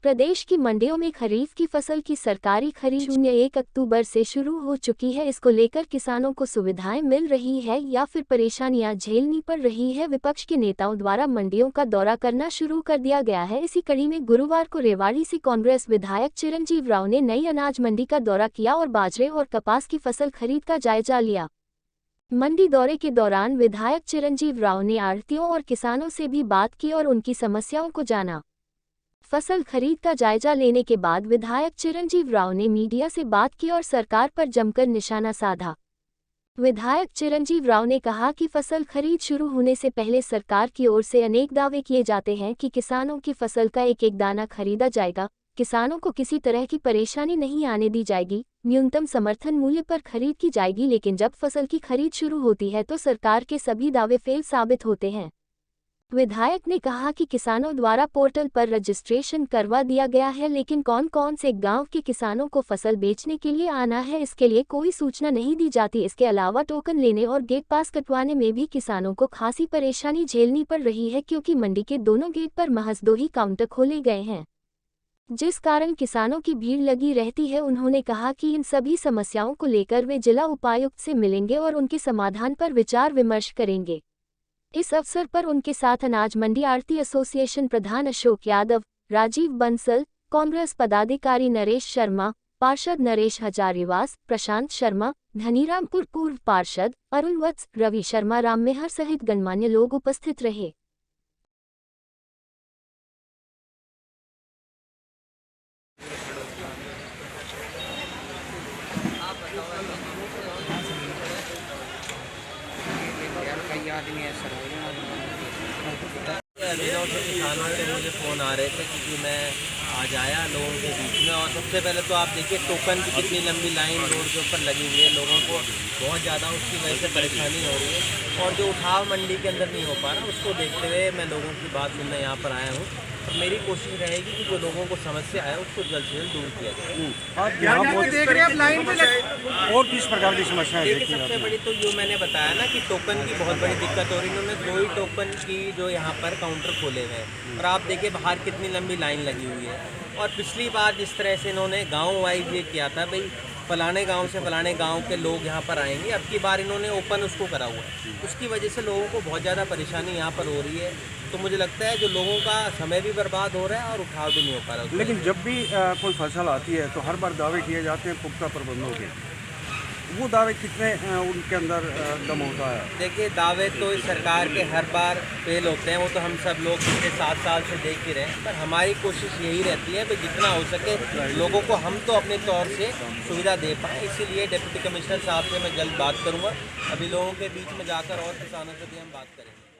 प्रदेश की मंडियों में खरीफ की फसल की सरकारी खरीद 1 अक्टूबर से शुरू हो चुकी है। इसको लेकर किसानों को सुविधाएं मिल रही है या फिर परेशानियां झेलनी पड़ रही है। विपक्ष के नेताओं द्वारा मंडियों का दौरा करना शुरू कर दिया गया है। इसी कड़ी में गुरुवार को रेवाड़ी से कांग्रेस विधायक चिरंजीव राव ने नई अनाज मंडी का दौरा किया और बाजरे और कपास की फसल खरीद का जायजा लिया। मंडी दौरे के दौरान विधायक चिरंजीव राव ने आढ़तियों और किसानों से भी बात की और उनकी समस्याओं को जाना। फसल खरीद का जायजा लेने के बाद विधायक चिरंजीव राव ने मीडिया से बात की और सरकार पर जमकर निशाना साधा। विधायक चिरंजीव राव ने कहा कि फसल खरीद शुरू होने से पहले सरकार की ओर से अनेक दावे किए जाते हैं कि किसानों की फसल का एक एक दाना खरीदा जाएगा, किसानों को किसी तरह की परेशानी नहीं आने दी जाएगी, न्यूनतम समर्थन मूल्य पर खरीद की जाएगी। लेकिन जब फसल की खरीद शुरू होती है तो सरकार के सभी दावे फेल साबित होते हैं। विधायक ने कहा कि किसानों द्वारा पोर्टल पर रजिस्ट्रेशन करवा दिया गया है, लेकिन कौन कौन से गांव के किसानों को फसल बेचने के लिए आना है इसके लिए कोई सूचना नहीं दी जाती। इसके अलावा टोकन लेने और गेट पास कटवाने में भी किसानों को खासी परेशानी झेलनी पड़ रही है, क्योंकि मंडी के दोनों गेट पर महज 2 ही काउंटर खोले गए हैं, जिस कारण किसानों की भीड़ लगी रहती है। उन्होंने कहा कि इन सभी समस्याओं को लेकर वे जिला उपायुक्त से मिलेंगे और उनके समाधान पर विचार विमर्श करेंगे। इस अवसर पर उनके साथ अनाज मंडी आढ़ती एसोसिएशन प्रधान अशोक यादव, राजीव बंसल, कांग्रेस पदाधिकारी नरेश शर्मा, पार्षद नरेश हजारीवास, प्रशांत शर्मा, धनीरामपुर पूर्व पार्षद अरुण वत्स, रवि शर्मा, राम मेहर सहित गणमान्य लोग उपस्थित रहे। दिनों से किसानों से मुझे फ़ोन आ रहे थे क्योंकि मैं आज आया लोगों के बीच में। और सबसे पहले तो आप देखिए टोकन की कितनी लंबी लाइन रोड के ऊपर लगी हुई है, लोगों को बहुत ज़्यादा उसकी वजह से परेशानी हो रही है और जो उठाव मंडी के अंदर नहीं हो पा रहा, उसको देखते हुए मैं लोगों की बात सुनने यहाँ पर आया हूँ। और मेरी कोशिश रहेगी कि जो लोगों को समस्या है उसको जल्द से जल्द दूर किया जाए। और किस प्रकार की समस्या है? देखिए सबसे बड़ी तो जो मैंने बताया ना कि टोकन की बहुत बड़ी दिक्कत हो रही है। इन्होंने 2 ही टोकन की जो यहाँ पर काउंटर खोले हुए हैं और आप देखिए बाहर कितनी लंबी लाइन लगी हुई है। और पिछली बार जिस तरह से इन्होंने गाँव वाइज ये किया था, भाई फलाने गांव से फलाने गांव के लोग यहाँ पर आएंगे, अब की बार इन्होंने ओपन उसको करा हुआ है। उसकी वजह से लोगों को बहुत ज़्यादा परेशानी यहाँ पर हो रही है। तो मुझे लगता है जो लोगों का समय भी बर्बाद हो रहा है और उठाव भी नहीं हो पा रहा। लेकिन जब भी कोई फसल आती है तो हर बार दावे किए जाते हैं पुख्ता प्रबंधों के, वो दावे कितने उनके अंदर दम होता है? देखिए दावे तो इस सरकार के हर बार फेल होते हैं, वो तो हम सब लोग पिछले 7 साल से देख ही रहे हैं। पर हमारी कोशिश यही रहती है कि जितना हो सके लोगों को हम तो अपने तौर से सुविधा दे पाएँ। इसीलिए डिप्टी कमिश्नर साहब से मैं जल्द बात करूँगा। अभी लोगों के बीच में जाकर और किसानों से भी हम बात करेंगे।